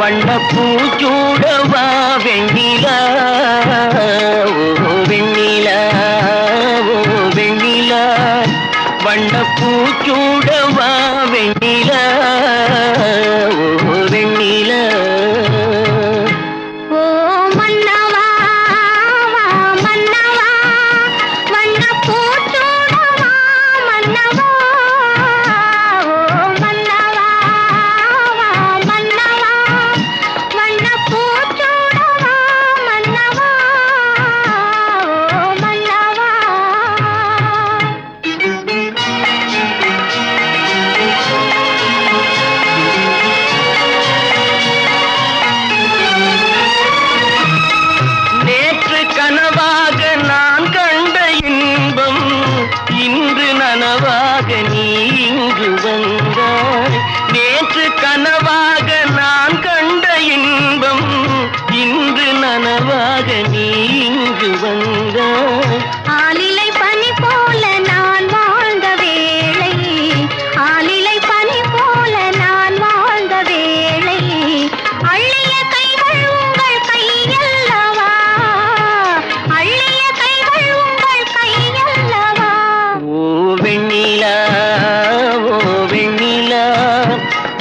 வண்ணப்பூச்சூடவா வெண்ணிலா, ஓ வெண்ணிலா, ஓ வெண்ணிலா, வண்ணப்பூச்சூடவா வெண்ணிலா, ஓ வெண்ணிலா. கனவாக நீ இங்கு வந்தாய், நேற்று கனவாக நான் கண்ட இன்பம் இன்று நனவாக நீ இங்கு வந்தாய். ஆலிலை பனி போல நான் வாழ்ந்த வேளை, ஆலிலை பனி போல நான் வாழ்ந்த வேளை, அள்ளிய கைகள் உங்கள் கையல்லவா, அள்ளிய கைகள் உங்கள் கையல்லவா. ஓ வெண்ணிலா, ஓ வெண்ணிலா,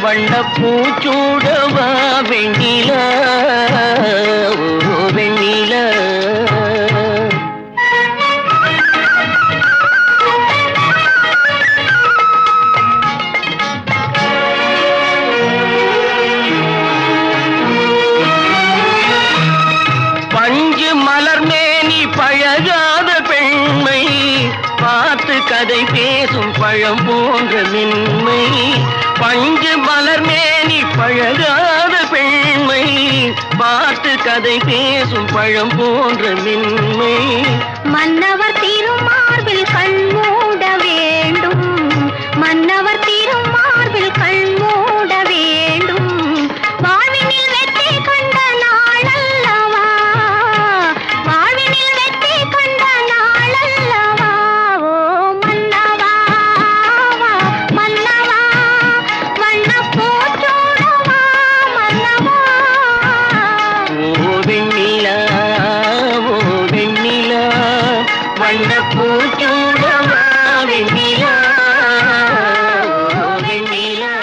வண்ணப்பூச்சூடவா வெண்ணிலா, ஓ வெண்ணிலா. பஞ்சு மலர் மேனி பழகாத பெண்மை, பார்த்து கதை பேசும் பழம் போன்ற மென்மை. பஞ்சு மலர் மேனி பழகாத பெண்மை, பார்த்து கதை பேசும் பழம் போன்ற மென்மை. மன்னவர் திருமார்பில் கண் மூட வேண்டும், மன்னவர் திருமார்பில் கண் மூட வேண்டும், வாழ்வினில் வெற்றி கண்ட நாளல்லவா, வாழ்வினில் வெற்றி கண்ட நாளல்லவா. ஓ மன்னவா, மன்னவா, வண்ணப்பூச்சூடவா மன்னவா. ஓ வெண்ணிலா, ஓ வெண்ணிலா, வண்ணப்பூச்சூடவா வெண்ணிலா, ஓ வெண்ணிலா.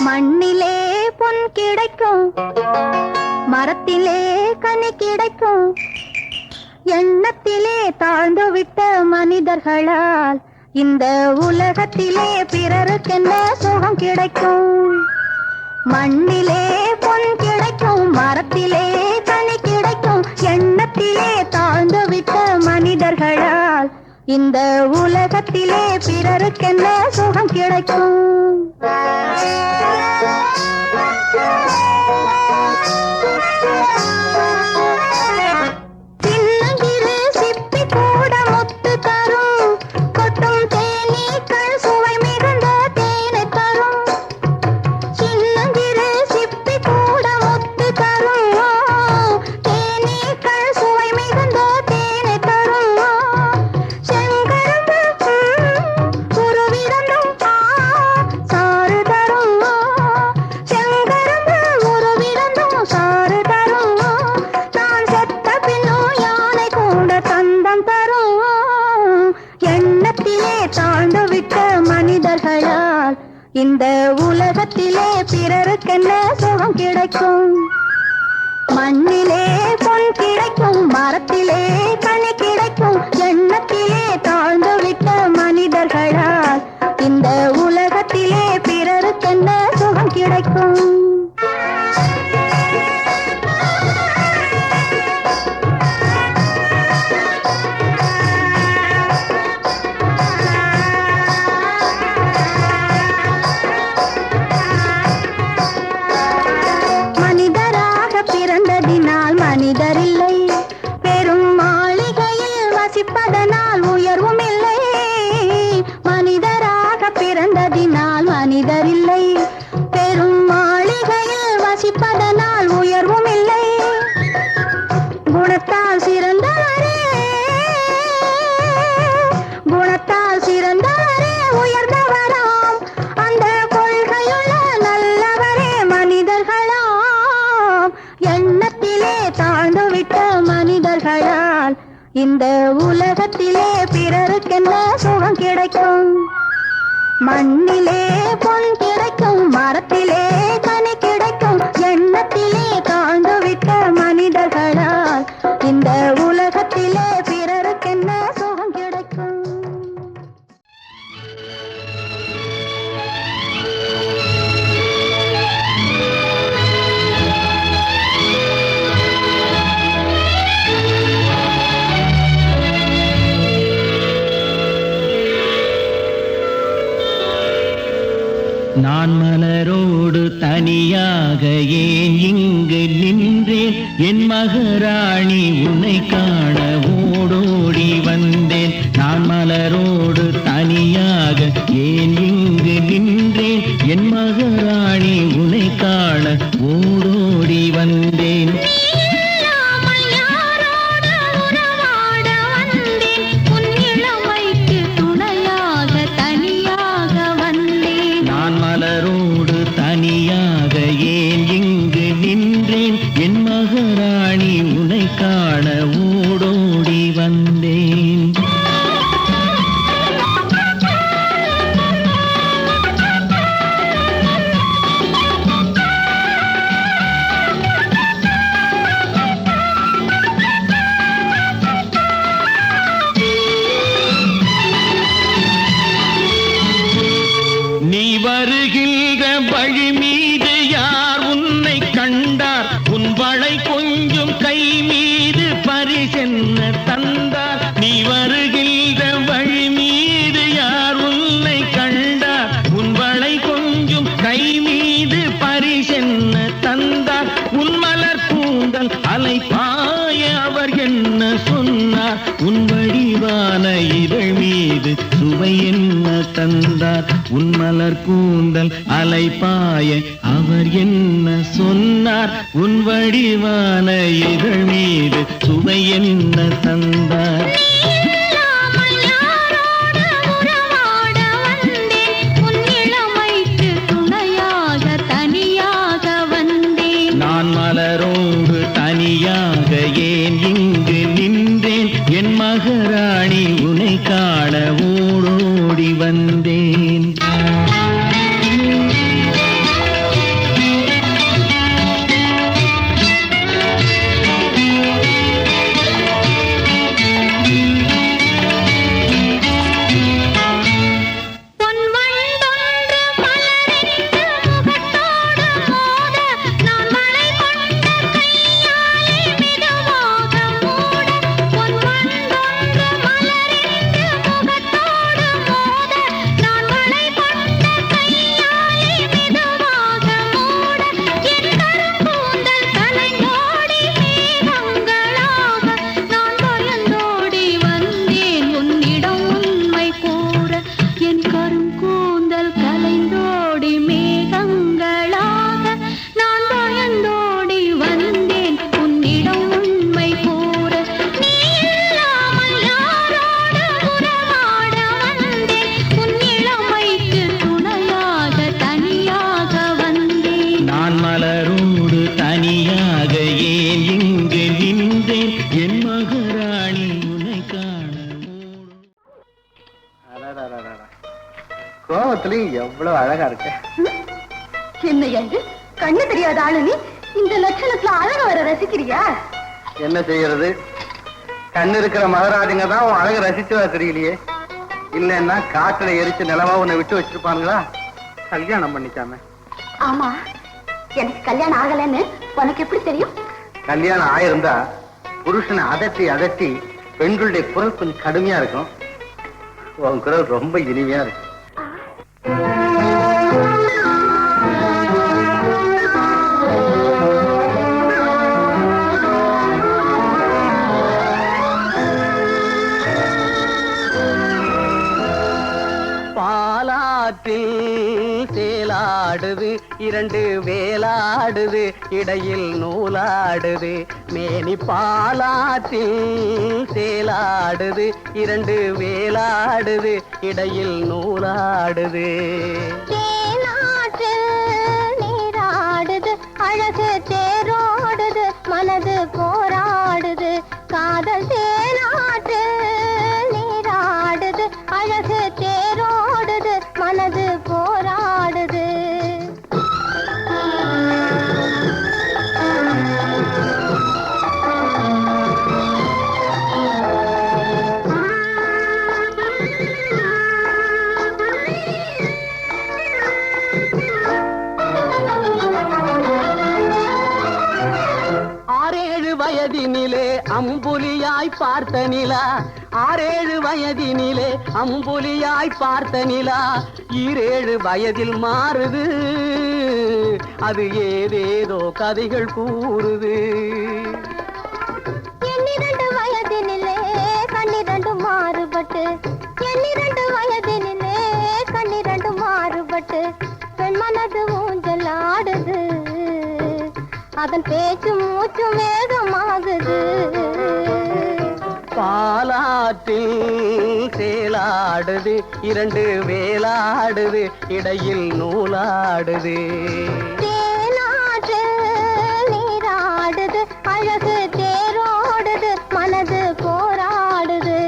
மண்ணிலே பொன் கிடைக்கும், மரத்திலே கனி கிடைக்கும், எண்ணத்திலே தாழ்ந்து விட்ட மனிதர்களால் இந்த உலகத்திலே பிறருக்கென்ன சுகம் கிடைக்கும். மண்ணிலே பொன் கிடைக்கும், மரத்திலே கனி கிடைக்கும், எண்ணத்திலே தாழ்ந்து விட்ட மனிதர்களால் இந்த உலகத்திலே பிறருக்கென்ன சுகம் கிடைக்கும். சின்னஞ்சிறு சிப்பி கூட முத்து தரும், கொட்டும் தேனீக்கள் சுவை மிகுந்த தேனை தரும். சின்னஞ்சிறு சிப்பி கூட முத்து தரும், தேனீக்கள் சுவை மிகுந்த தேனை தரும். செங்கரும்பு உருவிரண்டும் சாறு தரும், செங்கரும்பு உருவிரண்டும் சாறு தரும். நான் செத்த பின்னும் யானை கூட தந்தம் தரும். எண்ணத்திலே தாழ்ந்து விட்ட மனிதர்களால் இந்த உலகத்திலே பிறருக்கென்ன சுகம் கிடைக்கும். மண்ணிலே பொன் கிடைக்கும், மரத்திலே கனி கிடைக்கும், எண்ணத்திலே தாழ்ந்து விட்ட மனிதர்களால் இந்த உலகத்திலே பிறருக்கென்ன சுகம் கிடைக்கும். தாழ்ந்து விட்ட மனிதர்களால் இந்த உலகத்திலே பிறருக்கென்ன சுகம் கிடைக்கும்? மண்ணிலே பொன் கிடைக்கும், மரத்திலே கனி கிடைக்கும், எண்ணத்திலே தாழ்ந்து விட்ட மனிதர்களால் இந்த உலகத்திலே பிறருக்கென்ன சுகம் கிடைக்கும்? நான் மலரோடு தனியாக ஏன் இங்கு நின்றேன்? என் மகாராணி உன்னை காண ஓடோடி வந்தேன். நான் மலரோடு தனியாக ஏன் இங்கு நின்றேன்? என் மகாராணி உன்னை காண ஓடோடி வந்தேன். மலரோடு தனியாக ஏன் இங்கு நின்றேன்? என் மகாராணி உன்னை காண ஓடோடி வந்தேன். நீ வருகின்ற வழி மீது யார் உன்னை கண்டார்? உன் வளை கொஞ்சம் கை மீது பரிசென்ன தந்தார்? நீ வருகின்ற வழி மீது யார் உன்னை கண்டார்? உன் வளை கொஞ்சம் கை மீது பரிசென்ன தந்தார்? உன் மலர் கூந்தல் அலை பாய அவர் என்ன சொன்னார்? உன் வடிவான இதழ் மீது சுவை என்ன தந்தார்? உன் மலர் கூந்தல் அலை பாய அவர் என்ன சொன்னார்? உன் வடிவான இதழ் மீது சுவை என்ன தந்தார்? நான் மலரோடு தனியாக ஏன் இங்கு நின்றேன்? என் மகாராணி உன்னை காண ஓடோடி வந்தேன். மலரோடு தனியாக ஏன் இங்கு நின்றேன்? என் மகாராணி உன்னை காண. கோபத்திலையும் எவ்வளவு அழகா இருக்க. என்ன கண்ணு தெரியாத ஆளு நீ இந்த லட்சணத்துல அழக வர ரசிக்கிறியா? என்ன செய்யறது, கண்ணு இருக்கிற மகாராஜங்க தான் உன் அழக ரசிச்சதா தெரியலையே. இல்லன்னா காட்டுல எரிச்சு நிலவா உன்னை விட்டு வச்சிருப்பானுங்களா? கல்யாணம் பண்ணிக்காம. ஆமா, எனக்கு கல்யாணம் ஆகலன்னு உனக்கு எப்படி தெரியும்? கல்யாணம் ஆயிருந்தா புருஷனை அதட்டி அதட்டி பெண்களுடைய குரல் கொஞ்சம் கடுமையா இருக்கும். உன் குரல் ரொம்ப இனிமையா இருக்கு. சேலாடுது இரண்டு வேலாடுது இடையில் நூலாடுது மேனி பாலாற்றில் சேலாடுது இரண்டு வேலாடுது இடையில் நூலாடுது நீராடுது அழகு தேரோடுது மனது போராடுது காதல் தேனாட்டு நீராடுது அழகு தேரோடுது மனது போராடுது வயதினிலே அம்புலியாய் பார்த்த நிலா 6-7 வயதினிலே அம்புலியாய் பார்த்த நிலா 7 வயதில் மாறுது அது ஏதேதோ கதைகள் கூறுது 12 வயதினிலே கண்ணிரண்டு மாறுபட்டு 12 வயதினிலே கண்ணிரண்டு மாறுபட்டு பெண் மனது ஊஞ்சல் ஆடுது அதன் பேச்சு மூச்சு வேகமாகுது பாலாற்றில் சேலாடுது 2 வேலாடுது இடையில் நூலாடுது தேனாற்று நீராடுது அழகு தேரோடுது மனது போராடுது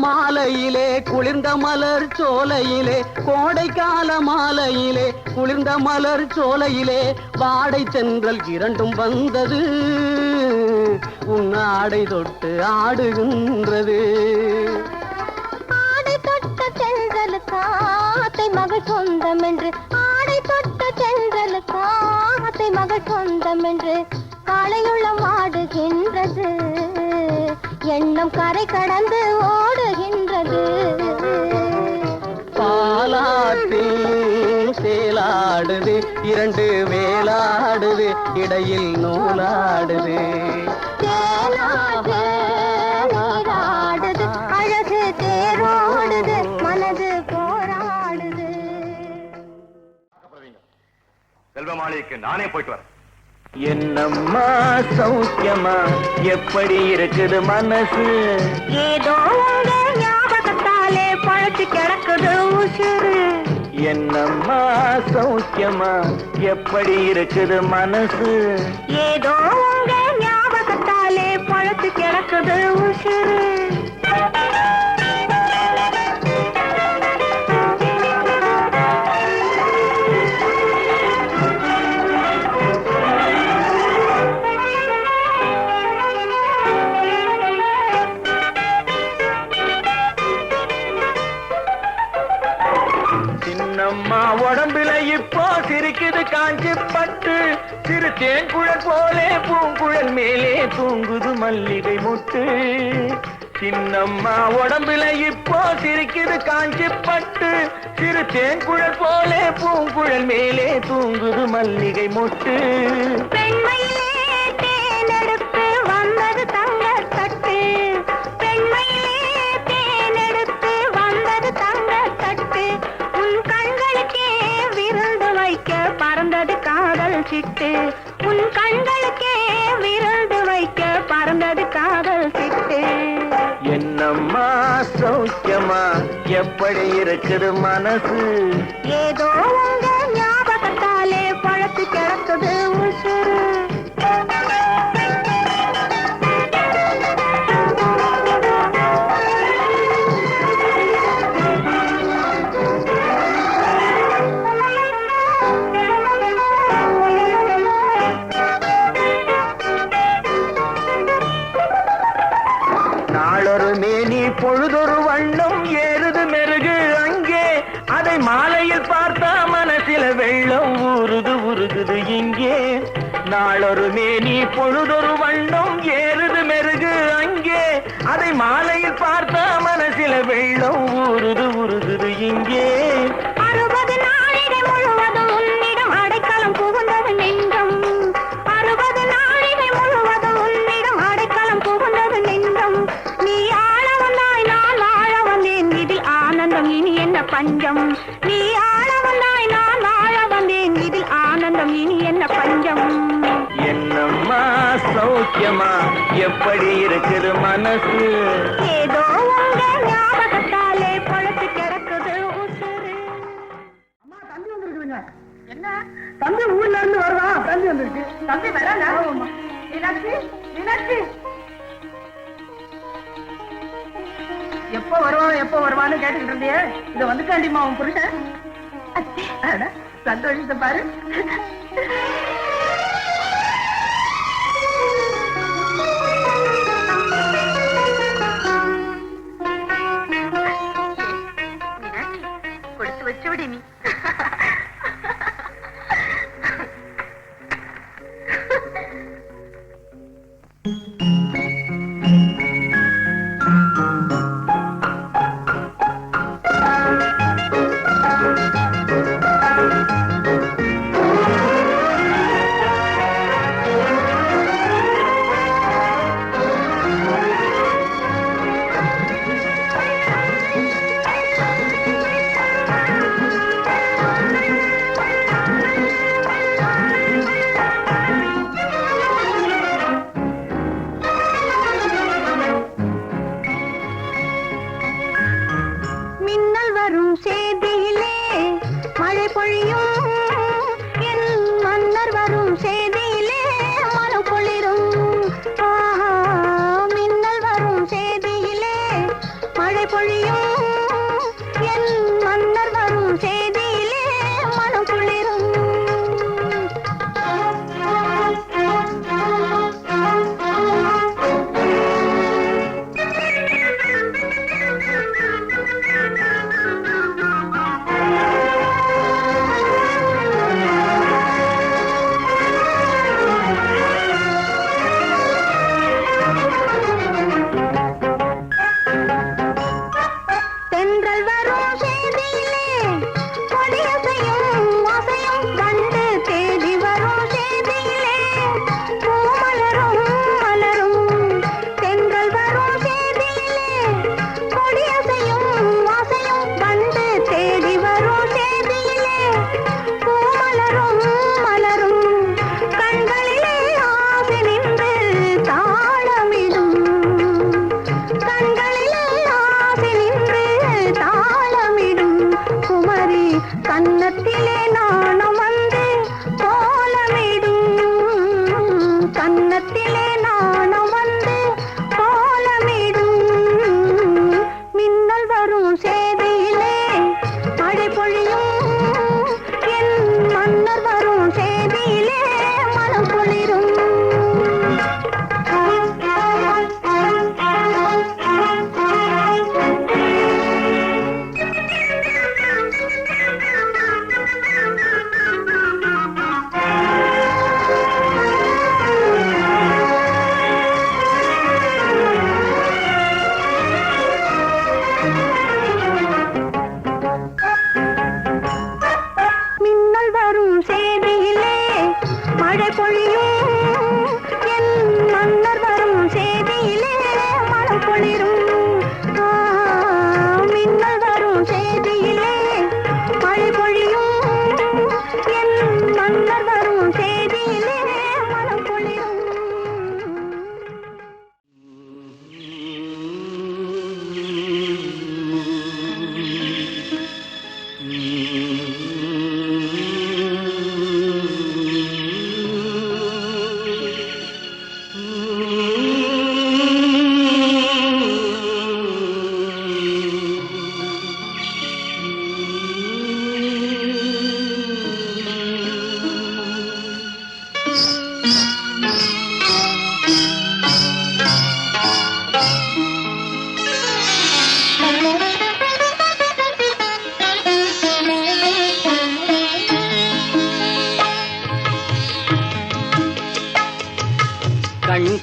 மாலையிலே குளிர்ந்த மலர் சோலையிலே கோடைக்கால மாலையிலே குளிர்ந்த மலர் சோலையிலே வாடை தென்றல் 2 வந்தது உன்னாடை தொட்டு ஆடுகின்றது ஆடை தொட்ட தென்றலுக்கு ஆத்தை மகள் சொந்தம் என்று ஆடை தொட்ட தென்றலுக்கு ஆத்தை மகள் சொந்தம் என்று காளையுள்ளம் ஆடுகின்றது எண்ணம் கரை கடந்து ஓடுகின்றது பாலாற்றில் சேலாடுது 2 வேலாடுது இடையில் நூலாடுது தேனாட்டு நீராடுது அழகு தேரோடுது மனது போராடுது செல்வமாளிக்கு நானே போயிட்டு வரேன் என்னம்மா சௌக்கியமா எப்படி இருக்குது மனசு ஏதோ உங்க ஞாபகத்தாலே பழச்சு கிடக்குது உசுறு என்னம்மா சௌக்கியமா எப்படி இருக்குது மனசு ஏதோ உங்க ஞாபகத்தாலே பழச்சு கிடக்குது உசுறு சின்னம்மா உடம்புல இப்போ சிரிக்குது காஞ்சி பட்டு சிறு தேன்குழல் போலே பூங்குழல் மேலே தூங்குது மல்லிகை முட்டு சின்னம்மா உடம்புல இப்போ சிரிக்குது காஞ்சி பட்டு சிறு தேன்குழல் போலே பூங்குழல் மேலே தூங்குது மல்லிகை முட்டு பெண்மையிலே தேனெடுத்து வந்தது தங்கத் தட்டு பெண்மையிலே தேனெடுத்து வந்தது தங்கத் தட்டு உன் கண்களுக்கே விருந்து வைக்க பறந்தது காதல் சிட்டு உன் கண்களுக்கே விருந்து வைக்க பறந்தது காதல் சிட்டு என்னம்மா சௌக்கியமா எப்படி இருக்குது மனசு ஏதோ உங்க ஞாபகத்தாலே பழத்து கிடக்குது உசுறு நாளொரு மேனி பொழுதொரு வண்ணம் ஏறுது மெருகு அங்கே அதை மாலையில் பார்த்தா மனசில வெள்ளம் ஊறுது உருகுது இங்கே நாளொரு மேனி பொழுதொரு வண்ணம் ஏறுது மெருகு அங்கே அதை மாலையில் பார்த்தா மனசில வெள்ளம் ஊறுது உருகுது இங்கே 60 நாழிகை முழுவதும் உன்னிடம் அடைக்கலம் புகுந்தது நெஞ்சம் 60 நாழிகை முழுவதும் உன்னிடம் அடைக்கலம் புகுந்தது நெஞ்சம் நீ ஆள வந்தாய் நான் வாழ வந்தேன் இதில் ஆனந்தம் இனி என்ன பஞ்சம் நீ ஆள வந்தாய் நான் வாழ வந்தேன் இதில் பஞ்சம் இனி என்ன பஞ்சம்? என்னம்மா சௌக்கியமா எப்படி இருக்குது மனசு? ஏதோ உங்க ஞாபகத்தாலே பொழச்சு கிடக்குது உசுறு. அம்மா தம்பி வந்துருக்குதுங்க. என்ன தம்பி ஊர்ல இருந்து வருவான். தம்பி வந்துருக்கு. தம்பி வரல. மீனாட்சி, மீனாட்சி எப்போ வருவான்னு கேட்டுக்கிட்டு இருந்தியே. இத வந்துட்டாண்டிமா உன் புருஷன். சந்தோஷத்தை பாரு. கொடுத்து வச்சு விடு நீ.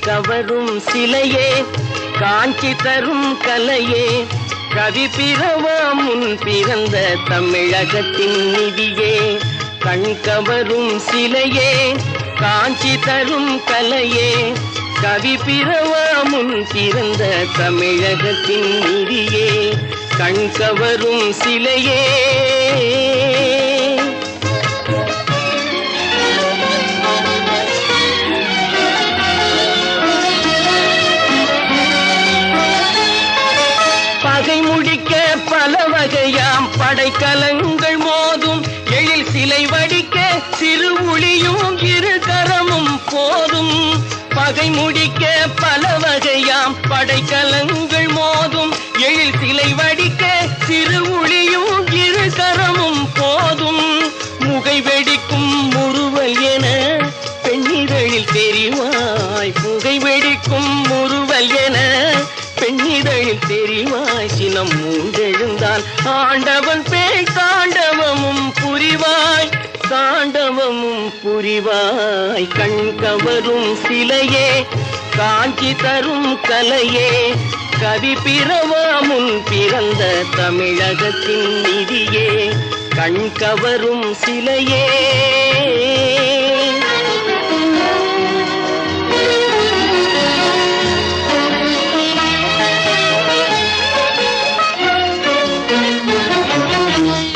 கவரும் சிலையே, காஞ்சி தரும் கலையே, கவி பிறவா முன் பிறந்த தமிழகத்தின் நிதியே. கண் கவரும் சிலையே, காஞ்சி தரும் கலையே, கவி பிறவா முன் பிறந்த தமிழகத்தின் நிதியே. கண் கவரும் சிலையே, பகை முடிக்க பல வகையாம் படைக்கலங்கள் மோதும் எழில் சிலை வடிக்க சிறு ஒளியும் இரு கரமும் போதும் முகை வெடிக்கும் முறுவல் என பெண்ணிதழில் தெரிவாய் புகை வெடிக்கும் முறுவல் என பெண்ணிதழில் தெரிவாய் சினம் மூண்டெழுந்தால் ஆண்டவன் பேய் தாண்டவமும் புரிவாய் தாண்டவமும் புரிவாய் கண் கவரும் சிலையே காஞ்சி தரும் கலையே கவி பிறவா முன் பிறந்த தமிழகத்தின் நிதியே கண் கவரும் சிலையே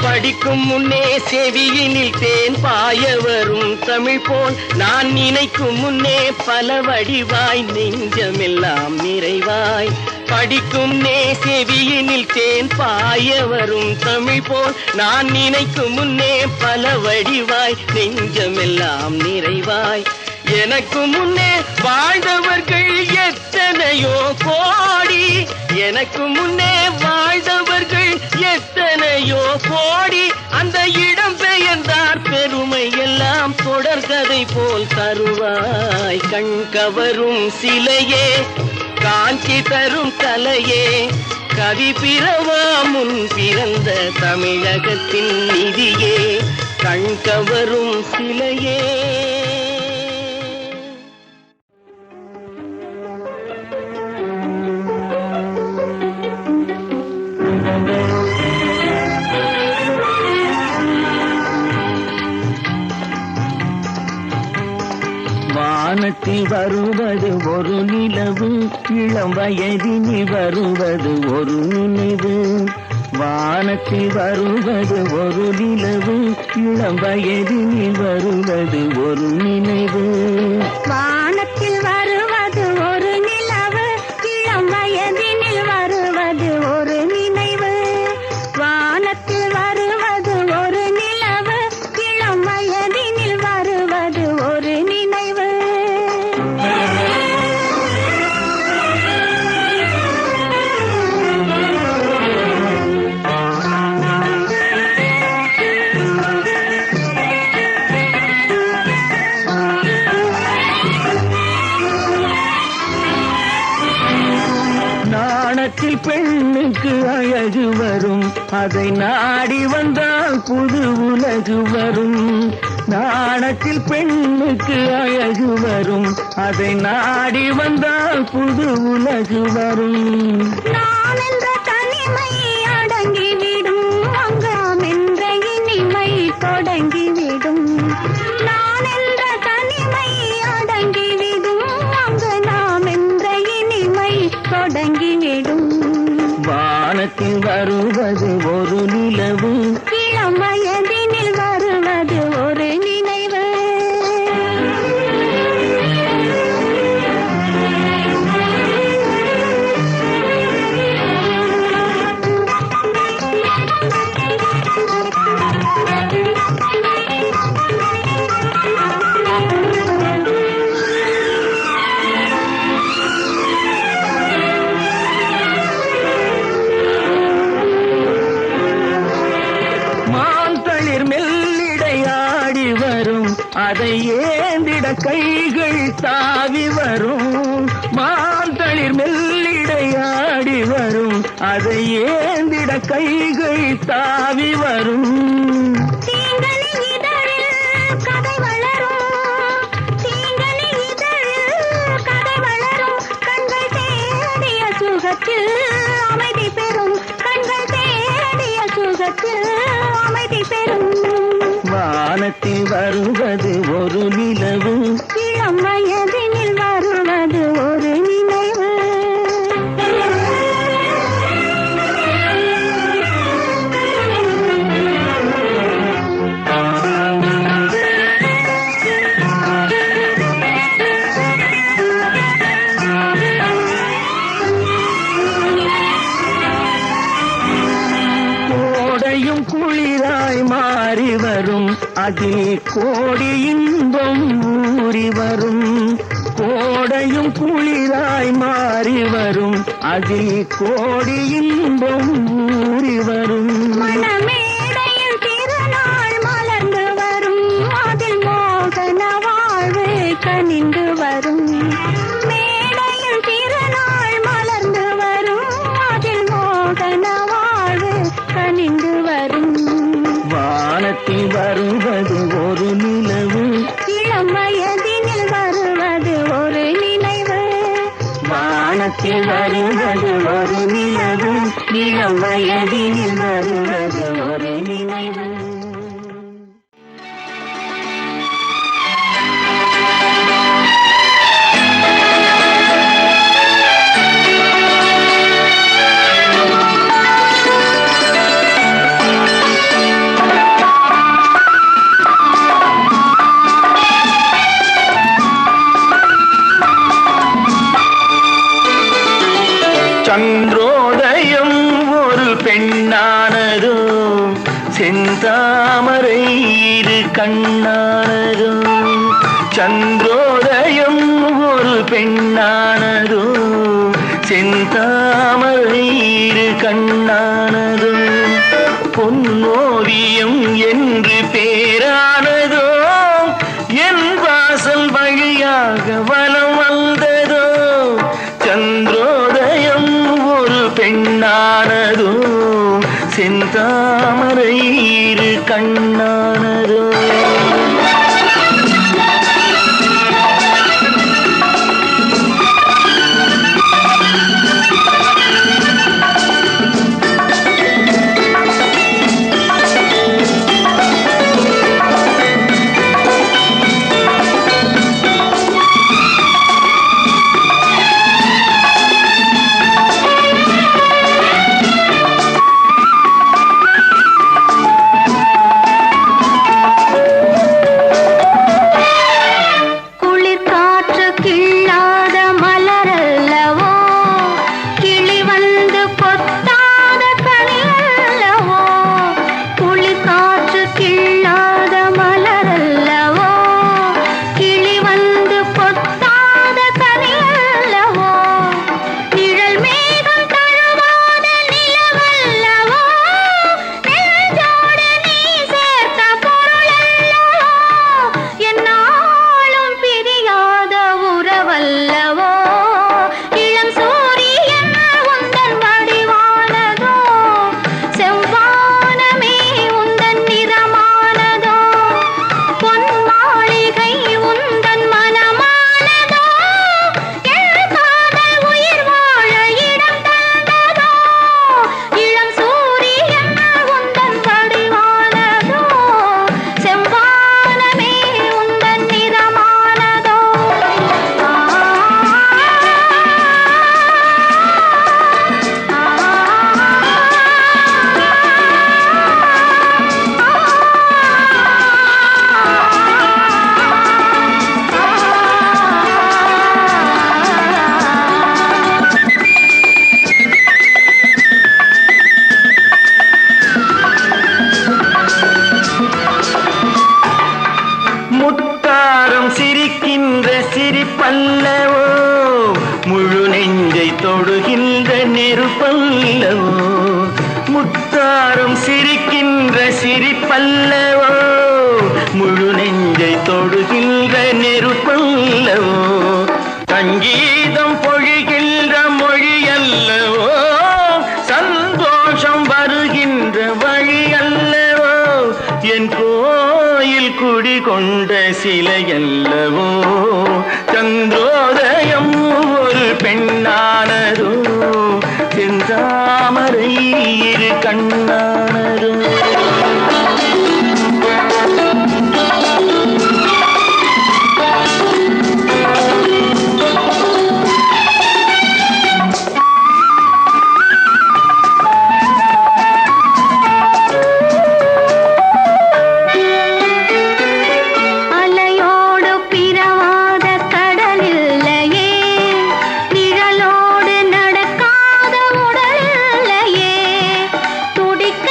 படிக்கும் முன்னே செவியினில் தேன் பாய வரும் தமிழ் போல் நான் நினைக்கும் முன்னே பல வடிவாய் நெஞ்சமெல்லாம் நிறைவாய் படிக்கும் நே செவியினில் தேன் பாய வரும் தமிழ் போல் நான் நினைக்கும் முன்னே பல வடிவாய் நெஞ்சமெல்லாம் நிறைவாய் எனக்கு முன்னே வாழ்ந்தவர்கள் எத்தனையோ கோடி எனக்கு முன்னே வாழ்ந்தவர்கள் எத்தனையோ கோடி அந்த இடம் பெயர்ந்தார் பெருமை எல்லாம் தொடர்கதை போல் தருவாய் கண் கவரும் சிலையே காஞ்சி தரும் கலையே கவி பிறவா முன் பிறந்த தமிழகத்தின் நிதியே கண் கவரும் சிலையே வானத்தில் வருவது ஒரு நிலவு இளம் வயதினில் வருவது ஒரு நினைவு வானத்தில் வருவது ஒரு நிலவு இளம் வயதினில் வருவது ஒரு நினைவு வானத்தில் வருவது ஒரு நிலவு இளம் வயதினில் வருவது ஒரு நினைவு வானத்தில் வருவது ஒரு நிலவு இளம் வயதினில் வருவது ஒரு நினைவு நாணத்தில் பெண்ணுக்கு அழகு வரும் அதை நாடி வந்தால் புது உலகு வரும் நாணத்தில் பெண்ணுக்கு அழகு வரும் அதை நாடி வந்தால் புது உலகு வரும் நான் என்ற தனிமை அடங்கிவிடும் அங்காம் என்ற இனிமை தொடங்கிவிடும் நான் என்ற தனிமை அடங்கிவிடும் அங்கு நாம் என்ற இனிமை தொடங்கிவிடும் வானத்தில் வருவது ஒரு நிலவு இளம் வயதினில் வருவது ஒரு நினைவு அதை ஏந்திட கைகள் தாவி வரும் மாந்தளிர் மெல்லிடையாடி வரும் அதை ஏந்திட கைகள் தாவி வரும் தீங்கனி இதழில் கதை வளரும் தீங்கனி இதழில் கதை வளரும் கண்கள் தேடிய சுகத்தில் அமைதி பெறும் கண்கள் தேடிய சுகத்தில் அமைதி பெறும் வானத்தில் வருவது ஒரு நிலவு இளம் வயதினில் வருவது ஒரு நினைவு கோடையும் குளிராய் மாறி வரும் அதில் கோடி இன்பம் ஊறி வரும் கோடையும் குளிராய் மாறி வரும் அதில் கோடி இன்பம் ஊறி வரும் மணமேடையில் திருநாள் மலர்ந்து வரும் அதில் மோகன வாழ்வு கனிந்து வரும் மேடையில் திருநாள் மலர்ந்து வரும் அதில் மோகன வாழ்வு கனிந்து வரும் வானத்தில் வருவது ஒரு நிலவு இளம் வயதினில் வருவது ஒரு நினைவு வானத்தில் வருவது ஒரு நிலவு இளம் வயதினில் வருவது ஒரு நினைவு சந்திரோதயம் ஒரு பெண்ணானதோ செந்தாமரை இரு கண்ணானதோ சந்திரோதயம் ஒரு பெண்ணானதோ செந்தாமரை இரு கண்ணானதோ பொன்னோவியம் என்று பேரானதோ என் வாசல் வழியாக வலம் வந்ததோ சந்திரோதயம் ஒரு பெண்ணானதோ செந்தாமரை இரு கண்ணானதோ சிரிப்பல்லவோ முழு நெஞ்சை தொடுகின்ற நெருப்பல்லவோ முத்தாரம் சிரிக்கின்ற சிரிப்பல்லவோ முழு நெஞ்சை தொடுகின்ற நெருப்பல்லவோ சங்கீதம் பொழிகின்ற மொழி அல்லவோ சந்தோஷம் வருகின்ற வழி அல்லவோ என் கோயில் குடிகொண்ட சிலையல்லவோ சந்திரோதயம் ஒரு பெண்ணானதோ செந்தாமரை இரு கண்ணானதோ துடிக்க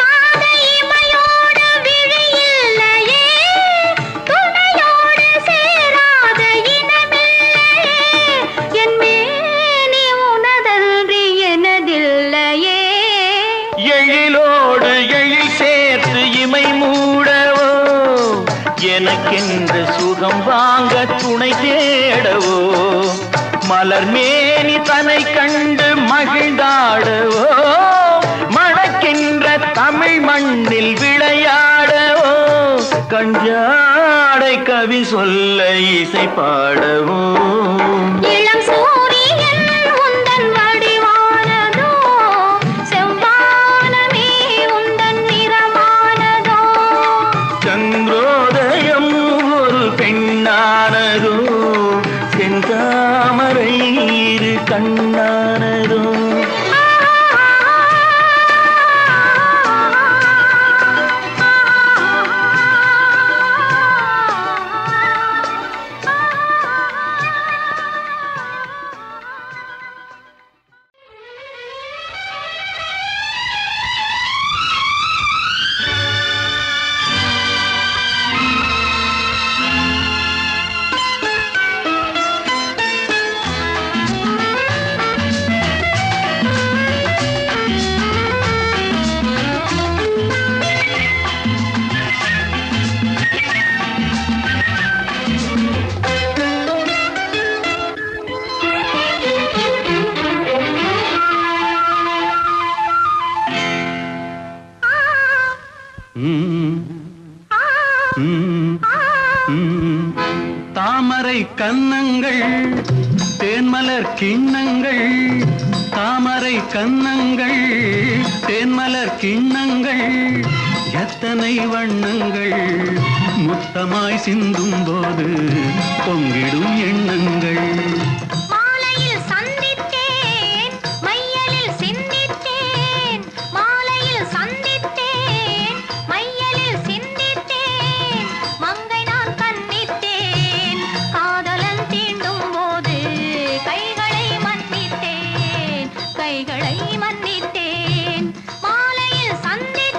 என்று சுகம் வாங்க துணை தேடவோ மலர் மேனி தனை கண்டு மகிழ்ந்தாடவோ மணக்கின்ற தமிழ் மண்ணில் விளையாடவோ கஞ்சாடை கவி சொல்ல இசை பாடவோ இளம் சூரியன் உந்தன் வடிவானதோ செவ்வானமே உந்தன் நிறமானதோ சந்திரோதயம் ஒரு பெண்ணானதோ செந்தாமரை இரு கண்ணானதோ தாமரை கன்னங்கள் தேன்மலர் கிண்ணங்கள் தாமரை கன்னங்கள் தேன்மலர் கிண்ணங்கள் எத்தனை வண்ணங்கள் முத்தமாய் சிந்தும் போது பொங்கிடும் எண்ணங்கள் மாலையில் சந்தித்தேன் மையலில் சிந்தித்தேன் மாலையில் சந்தித்தேன் மையலில் சிந்தித்தேன் மங்கை நான் கண்ணித்தேன் காதலன் தீண்டும் போது கைகளை மன்னித்தேன் மாலையில் சந்தித்தேன்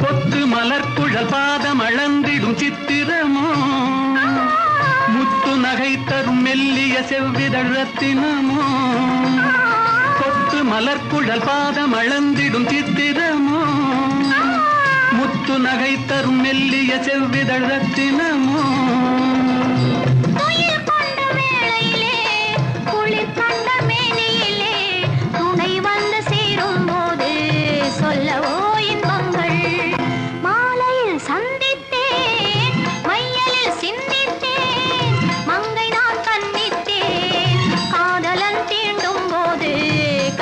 கொத்து மலர்குழல் பாதம் அளந்திடும் சித்திரமோ முத்து நகை தரும் மெல்லிய செவ்விதழ் ரத்தினமோ கொத்து மலர்குழல் பாதம் அளந்திடும் சித்திரமோ முத்து நகை தரும் மெல்லிய செவ்விதழ் ரத்தினமோ துயில் கொண்ட வேளையிலே குளிர் கண்ட மேனியிலே துணை வந்து சேரும் போது சொல்லவோ இன்பங்கள் மாலையில் சந்தித்தேன் மையலில் சிந்தித்தேன் மங்கை நான் கண்ணித்தேன் காதலன் தீண்டும் போது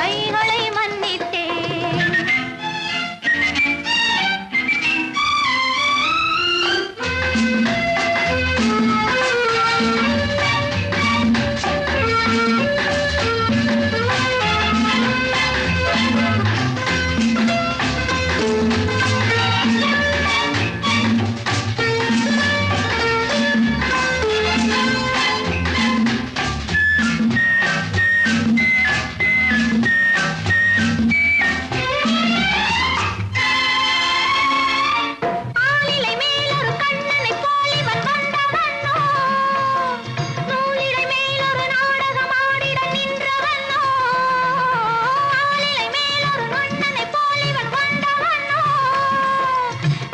கைகளை மன்னித்தேன் ஆளிலை மேலொரு கண்ணனைப் போல் இவன் வந்தவனோ நூலிழை மேலொரு நாடகம் ஆடிட நின்றவனோ ஆளிலை மேலொரு கண்ணனைப் போல் இவன் வந்தவனோ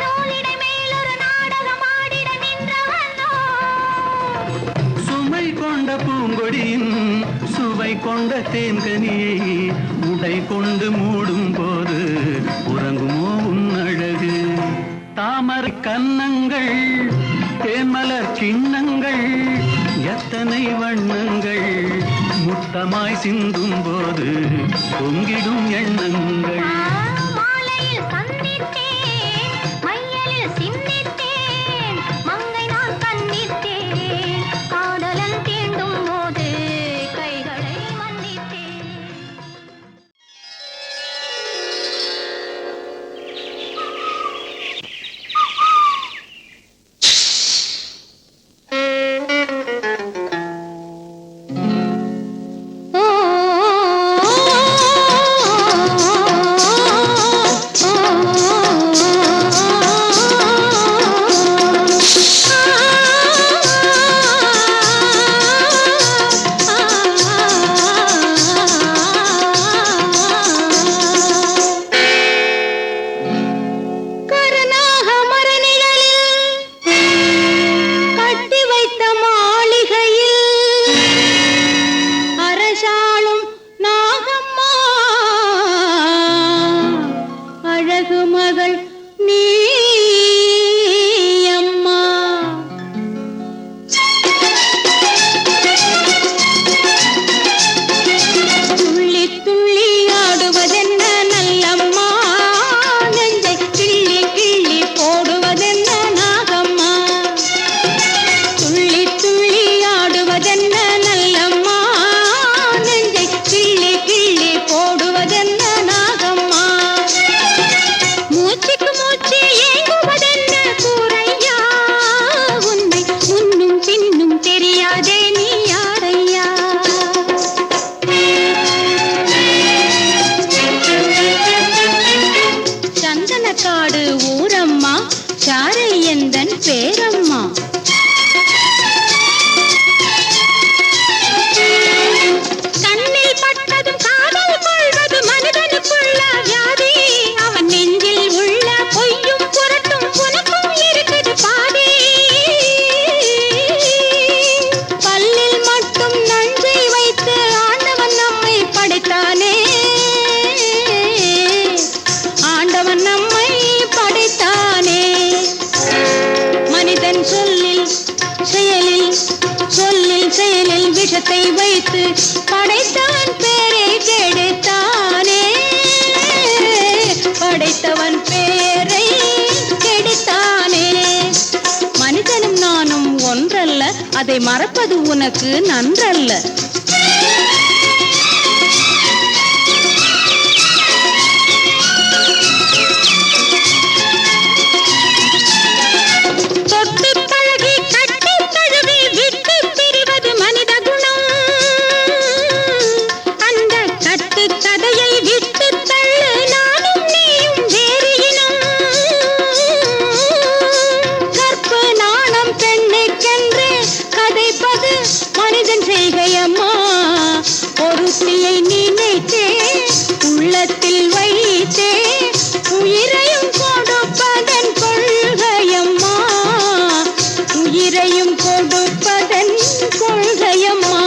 நூலிழை மேலொரு நாடகம் ஆடிட நின்றவனோ சுமை கொண்ட பூங்கொடியின் சுவை கொண்ட தேன்கனியை உடை கொண்டு மூடும் போது உறங்குமோ உன் அழகு தாமரை கன்னங்கள் தேன்மலர் கிண்ணங்கள் எத்தனை வண்ணங்கள் முத்தமாய் சிந்தும் போது பொங்கிடும் எண்ணங்கள் மாலையில் சந்தித்தேன் மையலில் சிந்தித்தேன் மங்கை நான் கண்ணித்தேன் காதலன் தீண்டும் போது கைகளை மன்னித்தேன் பாடு ஊரம்மா சாரை எந்தன் பேரம்மா. கண்ணில் பட்டதும் காதல் கொள்வது மனிதனுக்குள்ள வியாதி. அவன் நெஞ்சில் உள்ள பொய்யும் புரட்டும் புனக்கும் இருக்குது பாதி. பல்லில் மட்டும் நஞ்சை வைத்து ஆண்டவன் நம்மை படைத்தானே. ஆண்டவன் நம்மை படைத்தானே. மனிதன் சொல்லில் செயலில் விஷத்தை வைத்து படைத்தவன் பேரை கெடுத்தானே. படைத்தவன் பேரை கெடுத்தானே. மனிதனும் நானும் ஒன்றல்ல, அதை மறப்பது உனக்கு நன்றல்ல. ஒருத்தியை நினைத்தே உள்ளத்தில் வைத்தே உயிரையும் கொடுப்பதன் கொள்கையம்மா. உயிரையும் கொடுப்பதன் கொள்கையம்மா.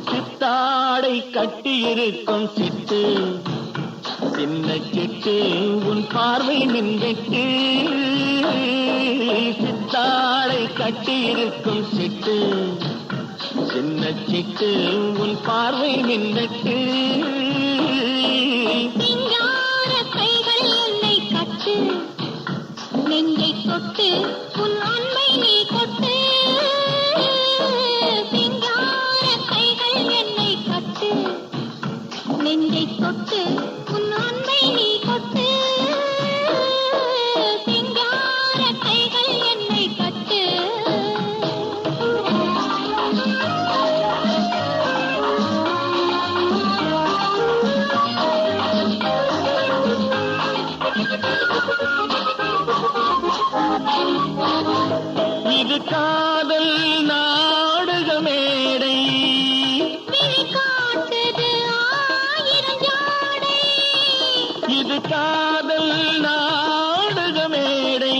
சித்தாடை கட்டியிருக்கும் சிட்டு சின்ன சிட்டு உன் பார்வை நின்றுட்டு. சித்தாடை கட்டியிருக்கும் சிட்டு சின்ன சிட்டு உன் பார்வை நின்றுட்டு. கைகள் என்னை கட்டு நெஞ்சை தொட்டு உன் அன்பை நீ கொட்டு. நெஞ்சை தொட்டு உன் அன்பை நீ கொட்டு. இது காதல் நாடக மேடை, விழி காட்டுது ஆயிரம் ஜாடை. இது காதல் நாடக மேடை,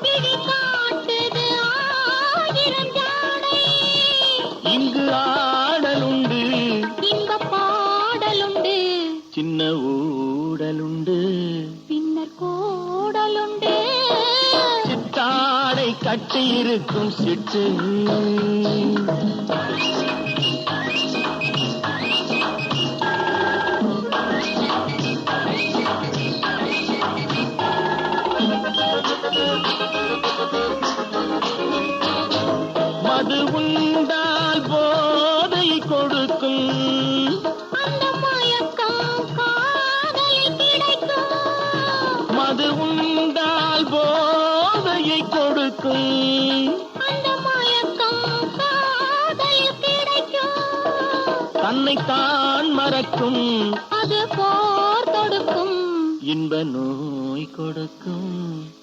விழி காட்டுது ஆயிரம் ஜாடை. இங்கு ஆடலுண்டு இன்ப பாடலுண்டு, சின்ன ஊடலுண்டு, பின்னர் கூடலுண்டு. சித்தாடை கட்டியிருக்கும் சிட்டு, மது உண்டால் போதை கொடுக்கும், அந்த மயக்கம் காதலில் கிடைக்கும். மது உண்டால் போதையை கொடுக்கும், அந்த மயக்கம் காதலில் கிடைக்கும். தன்னைத்தான் மறக்கும், அது போர் தொடுக்கும், இன்ப நோய் கொடுக்கும்.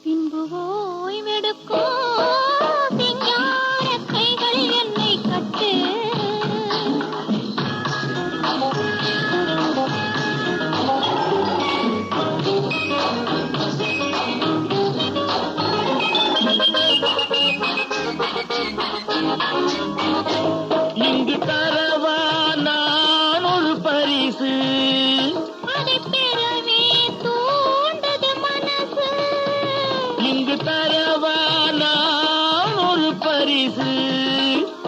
பின்பு ஓய்வெடுக்கும். சிங்கார கைகளில் என்னை கட்டு, இங்கு தரவா நான் ஒரு பரிசு, அதை பெறவே தூண்டது மனசு. இங்கு தரவா நான் ஒரு பரிசு,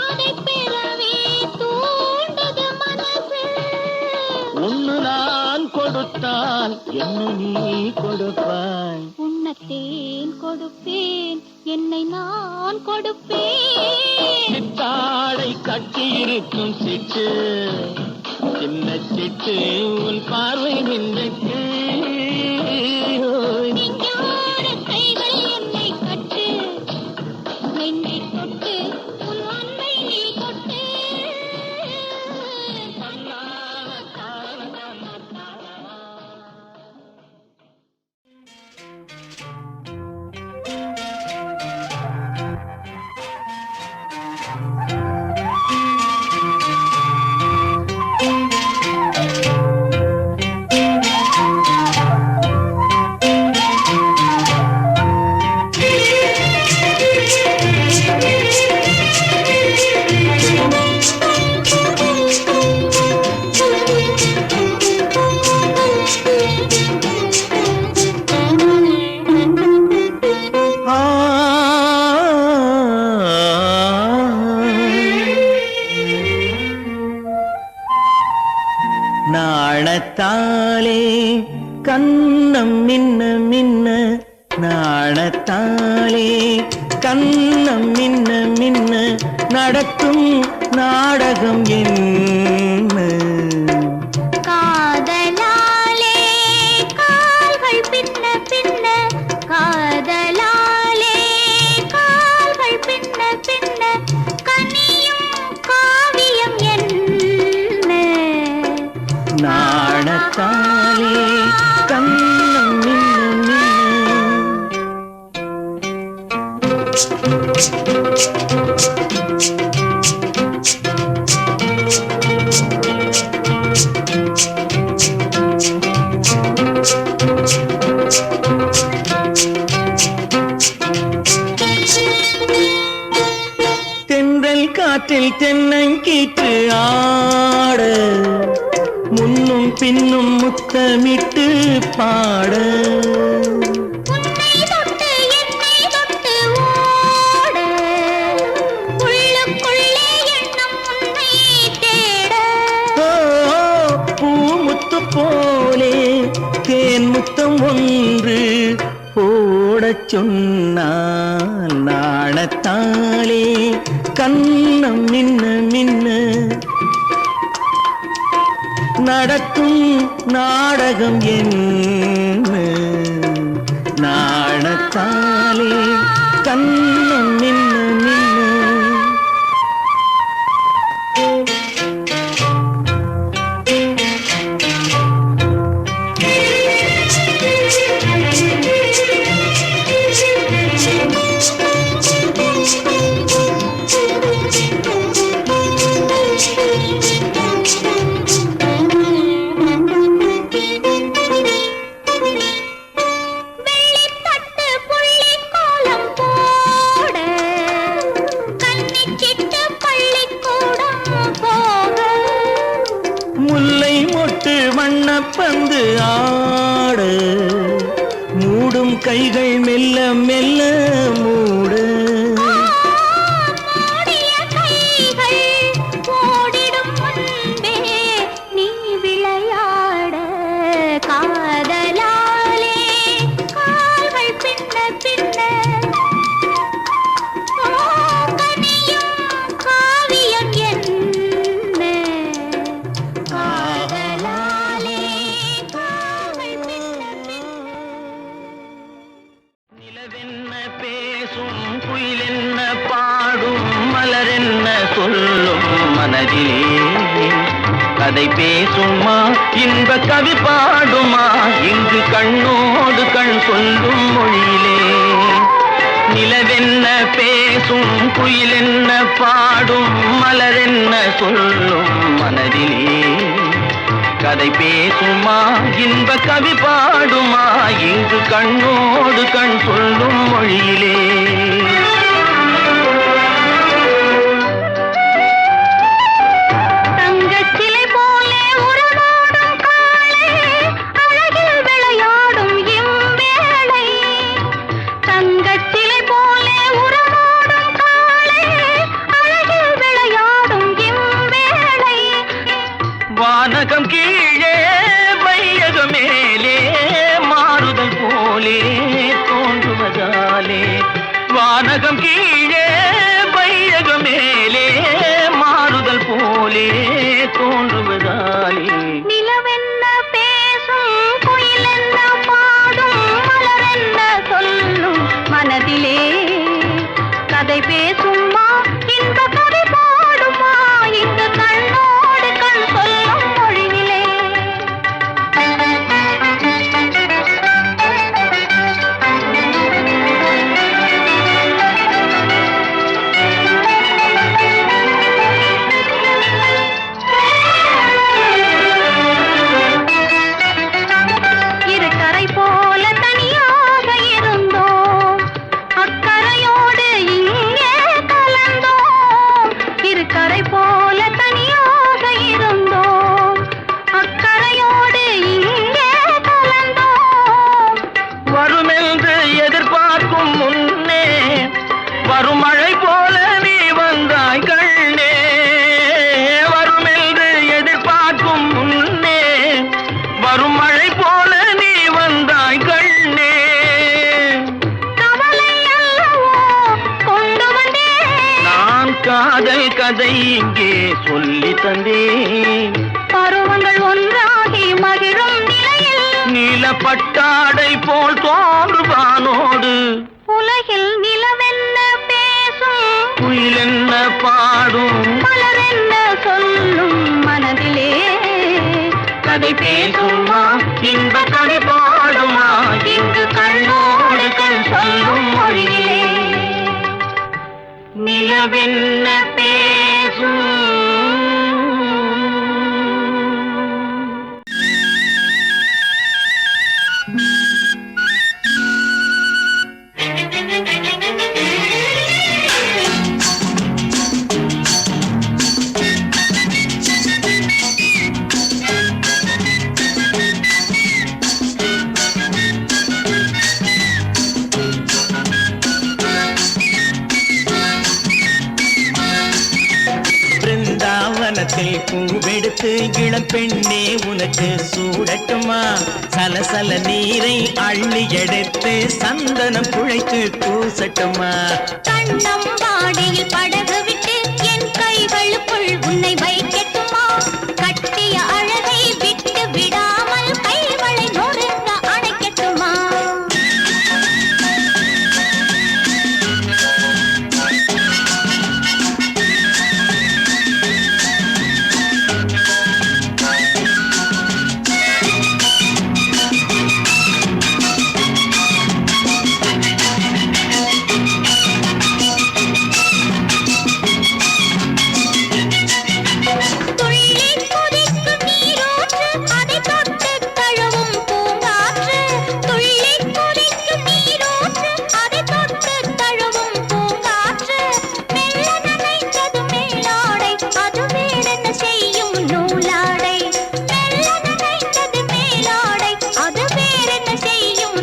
அதை பெறவே தூண்டது மனசு. ஒன்னு நான் கொடுத்தால் என்ன நீ கொடுப்பாய், உன்னத்தேன் கொடுப்பேன், என்னை நான் கொடுப்பேன். சித்தாடை கட்டியிருக்கும் சிட்டு, சின்ன சிட்டு உன் பார்வை நின்றுட்டு. சிங்கார கைகளில் என்னை கட்டு, நெஞ்சை தொட்டு உன் அன்பை நீ கொட்டு. நாணத்தாலே கண்ணம் மின்ன மின்ன, நாணத்தாலே கண்ணம் மின்ன மின்ன, நடக்கும் நாடகம் என்ன. காதலாலே கால்கள் பின்ன பின்ன, காதலாலே கால்கள் பின்ன பின்ன, கனியும் காவியம் என்ன. நாணத்தாலே கண்ணம் மின்ன மின்ன. தென்றல் காற்றில் தென்னங்கீற்று ஆட, முன்னும் பின்னும் முத்தமிட்டு பாட, உன்னை தொட்டு என்னை தொட்டு ஓட, உள்ளுக்குள்ளே எண்ணம் உன்னை தேட. பூமுத்து போலே தேன் முத்தம் ஒன்று போடச் சொன்னால், நாணத்தாலே கண்ணம் மின்ன மின்ன, நடக்கும் நாடகம் என்ன. நாணத்தாலே கண்ணம் மின்ன மின்ன. பந்து ஆட மூடும் கைகள் மெல்ல மெல்ல மூடு மூடிய கைகள் ஓடிடும் முன்பே நீ விளையாட காதலாலே கால்கள் பின்ன பின்ன கனியும் காவியம் என்ன காதலாலே கால்கள் பின்ன பின்ன நிலவென்ன பேசும் குயிலென்ன பாடும் மலரென்ன சொல்லும் மனதிலே கதை பேசுமா இன்ப கவி பாடுமா இங்கு கண்ணோடு கண் சொல்லும் மொழியிலே நிலவென்ன பேசும் குயிலென்ன பாடும் மலரென்ன சொல்லும் மனதிலே கதை பேசுமா இன்ப கவி பாடுமா இங்கு கண்ணோடு கண் சொல்லும் மொழியிலே தங்கச்சிலை போலே உறவாடும் காளை அழகில் விளையாடும் இம்மேளை தங்கச்சிலை போலே உறவாடும் காளை அழகில் விளையாடும் இம்மேளை வானகம் கீழே வையகம் மேலே மாறுதல் போலே தோன்றுவதாலே வானகம் கீழே வையகம் மேலே மாறுதல் போலே தோன்றுவதாலே நிலவென்ன பேசும் குயிலென்ன பாடும் மலரென்ன சொல்லும் மனதிலே கதை பேசுமா இன்ப கதை பாடுமா இங்கு கண்ணோடு கண் சொல்லும் மொழியிலே இரு கரை போல தனியாக இருந்தோம் அக்கரையோடு இங்கே கலந்தோம் இரு கரை போல தனியாக இருந்தோம் அக்கரையோடு இங்கே கலந்தோம் வருமென்று எதிர்பார்க்கும் முன்னே வரும் மழை போல நீ வந்தாய் கண்ணே வருமென்று எதிர்பார்க்கும் முன்னே வரும் மழை போல நீ வந்தாய் கண்ணே கவலை அல்லவோ கொண்டு வந்தேன் நான் காதல் கதை இங்கே சொல்லி தந்தேன் பருவங்கள் ஒன்றாகி மகிழும் நிலையில் நீலப்பட்டாடை போல் தோன்றுவானோடு உலகில் நிலவென்ன பேசும் குயிலென்ன பாடும் மலரென்ன சொல்லும் மனதிலே கதை பேசுமா இன்ப கவி பாடுமா இங்கு கண்ணோடு கண் சொல்லும் மொழியிலே நிலவென்ன பேசும் பிருந்தாவனத்தில் பூவெடுத்து இளம் பெண்ணே உனக்கு சூடட்டுமா சலசல நீரை அள்ளி எடுத்து சந்தனம் குழைத்து பூசட்டுமா கண்ணம் வாடியில் படகு விட்டு என் கைகளுக்குள் உன்னை வைக்கட்டுமா கட்டிய அழகை விட்டு விடாமல் கைகளை நொறுங்க அணைக்கட்டுமா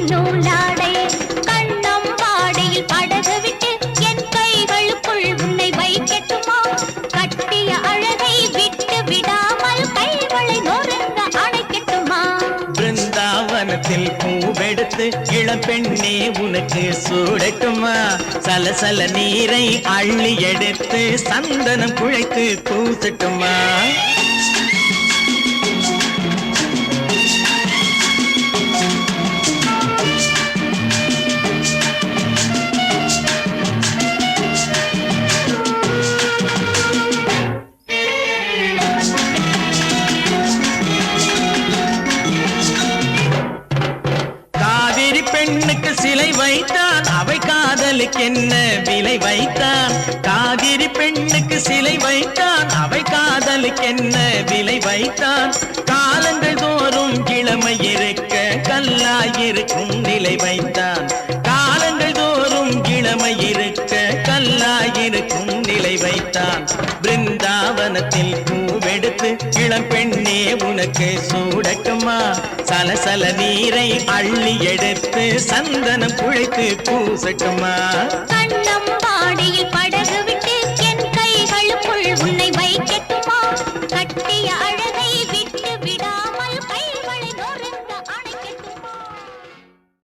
நூலாடை கண்ணம் வாடையில் படகு விட்டு என் கைகளுக்குள் உன்னை வைக்கட்டுமா கட்டிய அழகை விட்டு விடாமல் கைகளை நொறுங்க அணைக்கட்டுமா பிருந்தாவனத்தில் பூவெடுத்து இளம்பெண்ணே உனக்கு சூடட்டுமா சலசல நீரை அள்ளி எடுத்து சந்தனம் குழைத்து பூசட்டுமா பெண்ணுக்கு சிலை வைத்தான் அவை காதலுக்கு என்ன விலை வைத்தான் காவிரி பெண்ணுக்கு சிலை வைத்தான் அவை காதலுக்கு என்ன விலை வைத்தான் காலங்கள் தோறும் இளமை இருக்க கல்லாயிருக்கும் நிலை வைத்தான் காலங்கள் தோறும் இளமை இருக்க கல்லாயிருக்கும் நிலை வைத்தான் பிருந்தாவனத்தில் பூவெடுத்து இளம்பெண்ணே உனக்கு சூடட்டுமா சலசல நீரை அள்ளி எடுத்து சந்தனம் குழைத்து பூசட்டுமா கண்ணம் பாடியில் பட